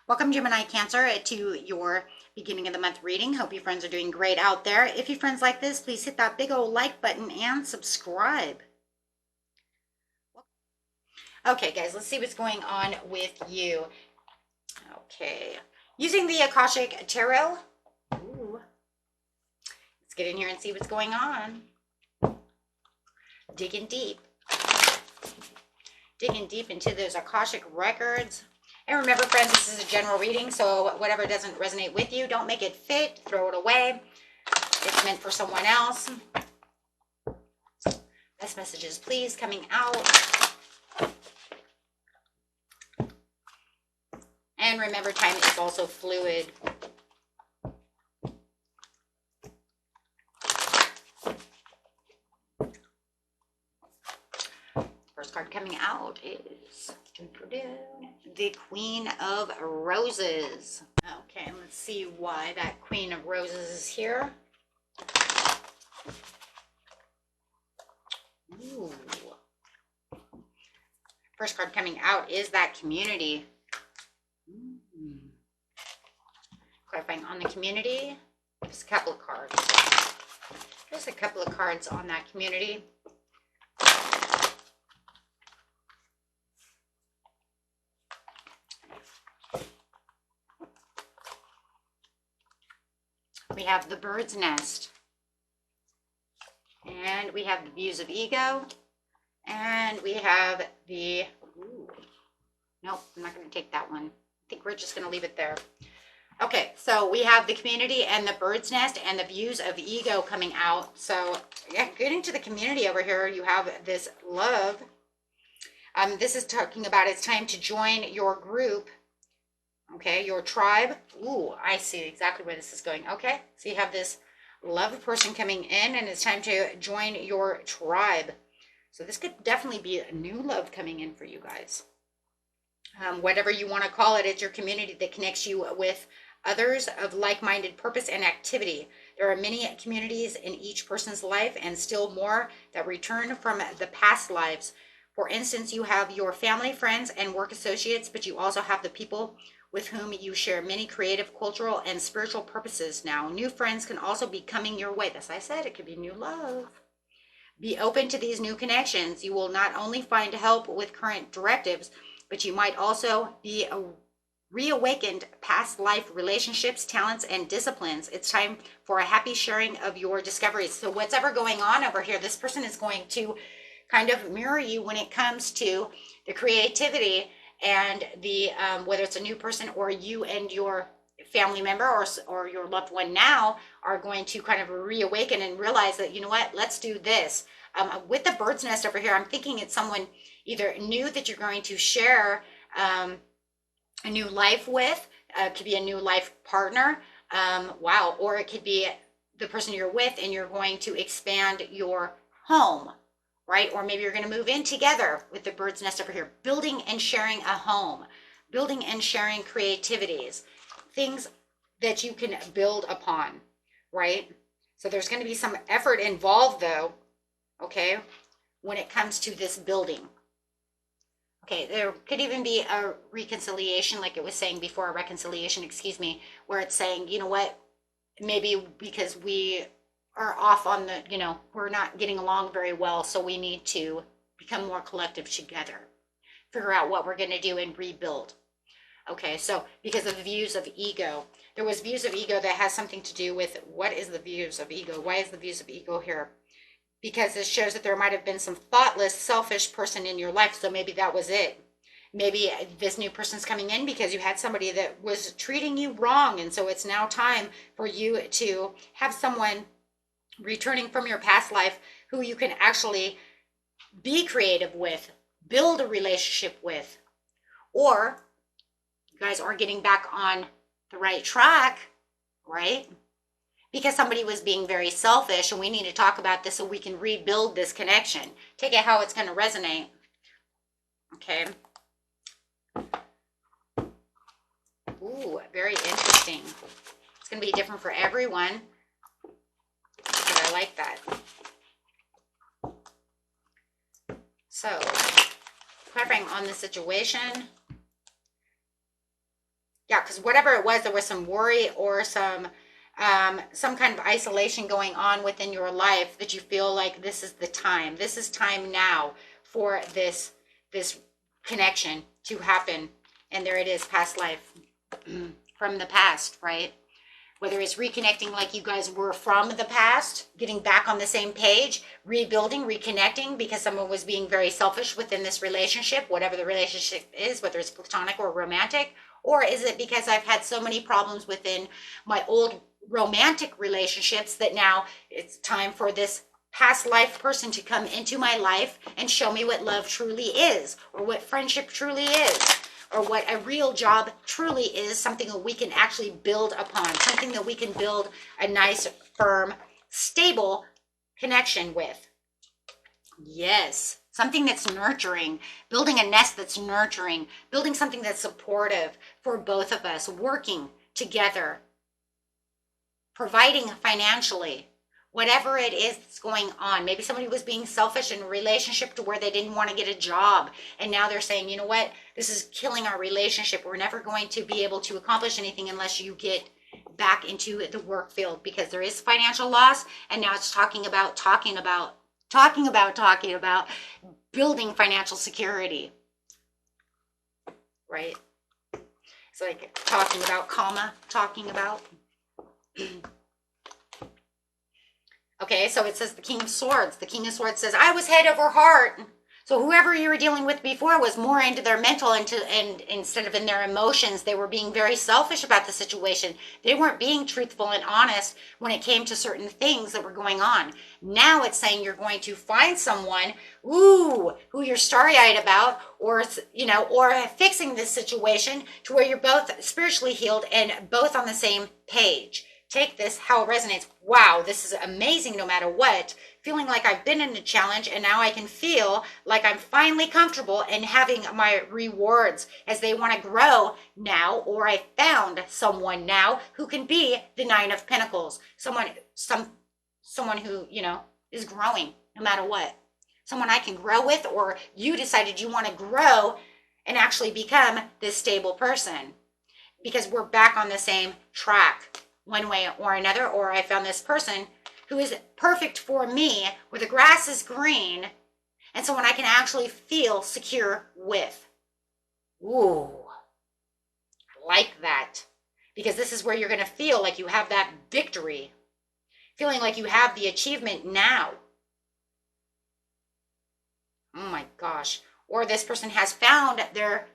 Welcome, Gemini Cancer, to your beginning of the month reading. Hope you friends are doing great out there. If you friends like this, please hit that big old like button and subscribe. Okay, guys, let's see what's going on with you. Okay, using the Akashic Tarot. Ooh. Let's get in here and see what's going on. Digging deep into those Akashic records. And remember, friends, this is a general reading, so whatever doesn't resonate with you, don't make it fit, throw it away. It's meant for someone else. Best messages, please, coming out. And remember, time is also fluid. First card coming out is the Queen of Roses. Okay, let's see why that Queen of Roses is here. Ooh. First card coming out is that community. Clarifying on the community. Just a couple of cards. There's a couple of cards on that community. We have the bird's nest, and we have the views of ego, and we have the, nope, I'm not going to take that one. I think we're just going to leave it there. Okay, so we have the community and the bird's nest and the views of ego coming out. So yeah, getting to the community over here, you have this love. This is talking about it's time to join your group. Okay, your tribe. Ooh, I see exactly where this is going. Okay, so you have this love person coming in, and it's time to join your tribe. So this could definitely be a new love coming in for you guys. Whatever you want to call it, it's your community that connects you with others of like-minded purpose and activity. There are many communities in each person's life, and still more that return from the past lives. For instance, you have your family, friends, and work associates, but you also have the people with whom you share many creative, cultural, and spiritual purposes. Now, new friends can also be coming your way. As I said, it could be new love. Be open to these new connections. You will not only find help with current directives, but you might also be reawakened past life relationships, talents, and disciplines. It's time for a happy sharing of your discoveries. So what's ever going on over here, this person is going to kind of mirror you when it comes to the creativity and the whether it's a new person or you and your family member or your loved one now are going to kind of reawaken and realize that, you know what, let's do this. With the bird's nest over here, I'm thinking it's someone either new that you're going to share a new life with. It could be a new life partner. Wow. Or it could be the person you're with and you're going to expand your home. Right? Or maybe you're going to move in together with the bird's nest over here, building and sharing a home, building and sharing creativities, things that you can build upon, right? So there's going to be some effort involved though, okay, when it comes to this building. Okay, there could even be a reconciliation, like it was saying before, a reconciliation, excuse me, where it's saying, you know what, maybe because we are off on the, you know, we're not getting along very well, so we need to become more collective together, figure out what we're going to do and rebuild. Okay, so because of the views of ego, there was views of ego that has something to do with what is the views of ego? Why is the views of ego here? Because it shows that there might have been some thoughtless, selfish person in your life, so maybe that was it. Maybe this new person's coming in because you had somebody that was treating you wrong, and so it's now time for you to have someone returning from your past life who you can actually be creative with, build a relationship with, or you guys are getting back on the right track, right? Because somebody was being very selfish, and we need to talk about this so we can rebuild this connection. Take it how it's going to resonate. Okay. Ooh, very interesting. It's going to be different for everyone. But I like that. So, clarifying on the situation. Yeah, because whatever it was, there was some worry or some kind of isolation going on within your life that you feel like this is the time. This is time now for this connection to happen. And there it is, past life from the past, right? Whether it's reconnecting like you guys were from the past, getting back on the same page, rebuilding, reconnecting because someone was being very selfish within this relationship, whatever the relationship is, whether it's platonic or romantic, or is it because I've had so many problems within my old romantic relationships that now it's time for this past life person to come into my life and show me what love truly is, or what friendship truly is, or what a real job truly is, something that we can actually build upon, something that we can build a nice, firm, stable connection with. Yes, something that's nurturing, building a nest that's nurturing, building something that's supportive for both of us, working together, providing financially, whatever it is that's going on. Maybe somebody was being selfish in a relationship to where they didn't want to get a job. And now they're saying, you know what, this is killing our relationship. We're never going to be able to accomplish anything unless you get back into the work field, because there is financial loss. And now it's talking about building financial security, right? It's like talking about. Okay, so it says the King of Swords. The King of Swords says, I was head over heart. So whoever you were dealing with before was more into their mental and instead of in their emotions. They were being very selfish about the situation. They weren't being truthful and honest when it came to certain things that were going on. Now it's saying you're going to find someone, who you're starry-eyed about, or fixing this situation to where you're both spiritually healed and both on the same page. Take this, how it resonates. Wow, this is amazing no matter what. Feeling like I've been in a challenge and now I can feel like I'm finally comfortable and having my rewards as they want to grow now, or I found someone now who can be the Nine of Pentacles. Someone who, is growing no matter what. Someone I can grow with, or you decided you want to grow and actually become this stable person because we're back on the same track. One way or another, or I found this person who is perfect for me, where the grass is green, and someone I can actually feel secure with. Ooh, I like that. Because this is where you're going to feel like you have that victory, feeling like you have the achievement now. Oh my gosh. Or this person has found their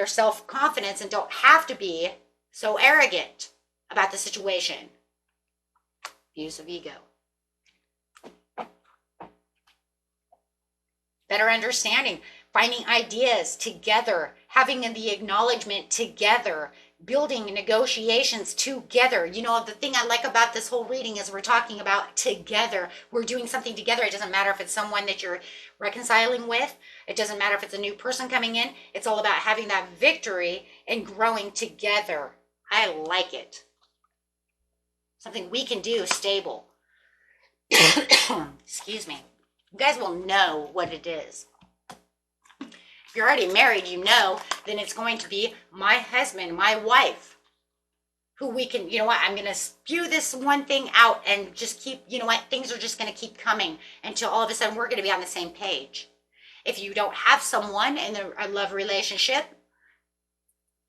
self-confidence and don't have to be so arrogant about the situation. Use of ego. Better understanding, finding ideas together, having the acknowledgement together, building negotiations together. The thing I like about this whole reading is we're talking about together. We're doing something together. It doesn't matter if it's someone that you're reconciling with. It doesn't matter if it's a new person coming in. It's all about having that victory and growing together. I like it. Something we can do stable. Excuse me. You guys will know what it is. If you're already married, then it's going to be my husband, my wife, who we can, I'm going to spew this one thing out and just keep, things are just going to keep coming until all of a sudden we're going to be on the same page. If you don't have someone in a love relationship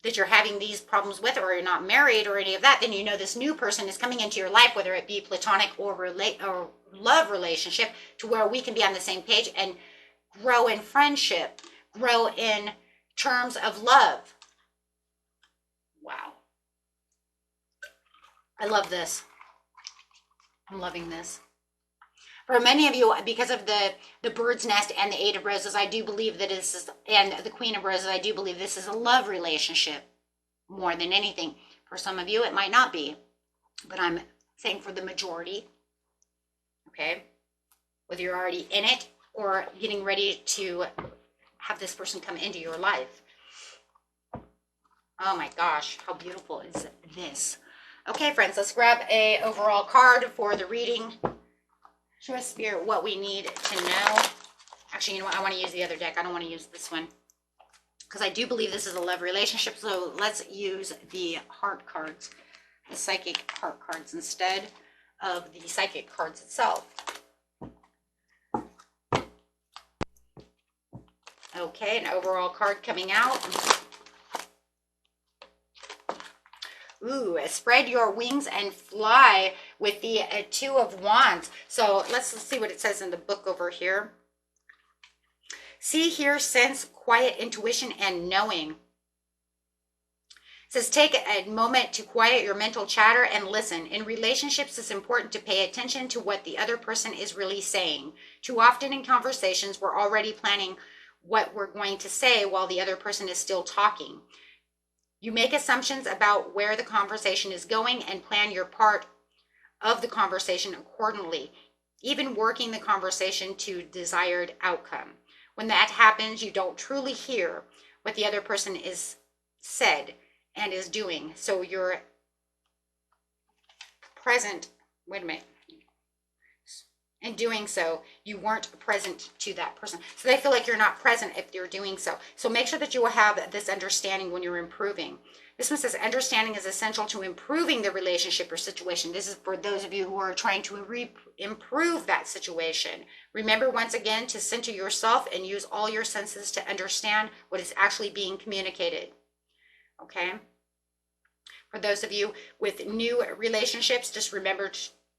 that you're having these problems with, or you're not married or any of that, then this new person is coming into your life, whether it be platonic or love relationship, to where we can be on the same page and grow in friendship, grow in terms of love. Wow. I love this. I'm loving this. For many of you, because of the bird's nest and the Eight of Roses, I do believe that this is, and the Queen of Roses, I do believe this is a love relationship more than anything. For some of you, it might not be, but I'm saying for the majority, okay? Whether you're already in it or getting ready to have this person come into your life. Oh my gosh, how beautiful is this? Okay, friends, let's grab a overall card for the reading. Show us, Spirit, what we need to know. Actually, I want to use the other deck. I don't want to use this one. because I do believe this is a love relationship. So let's use the heart cards, the psychic heart cards, instead of the psychic cards itself. Okay, an overall card coming out. Ooh, spread your wings and fly with the Two of Wands. So let's see what it says in the book over here. See, hear, sense, quiet intuition and knowing. It says take a moment to quiet your mental chatter and listen. In relationships, it's important to pay attention to what the other person is really saying. Too often in conversations, we're already planning what we're going to say while the other person is still talking. You make assumptions about where the conversation is going and plan your part of the conversation accordingly, even working the conversation to desired outcome. When that happens, you don't truly hear what the other person is said and is doing. So you're present. Wait a minute. In doing so, you weren't present to that person. So they feel like you're not present if you're doing so. So make sure that you will have this understanding when you're improving. This one says understanding is essential to improving the relationship or situation. This is for those of you who are trying to improve that situation. Remember once again to center yourself and use all your senses to understand what is actually being communicated. Okay? For those of you with new relationships, just remember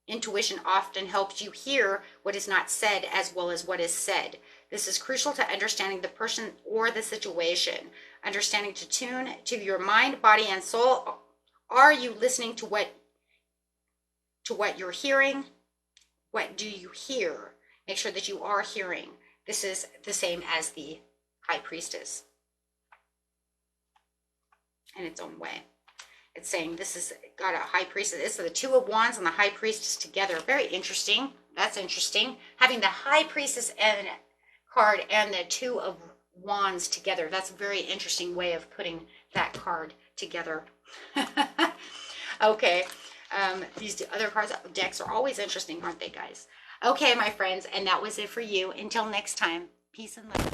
intuition often helps you hear what is not said as well as what is said. This is crucial to understanding the person or the situation. Understanding to tune to your mind, body, and soul. Are you listening to what you're hearing? What do you hear? Make sure that you are hearing. This is the same as the High Priestess in its own way. It's saying this has got a High Priestess. It's the Two of Wands and the High Priestess together. Very interesting. That's interesting. Having the High Priestess and card and the Two of Wands together. That's a very interesting way of putting that card together. Okay. These other cards, decks are always interesting, aren't they, guys? Okay, my friends. And that was it for you. Until next time. Peace and love.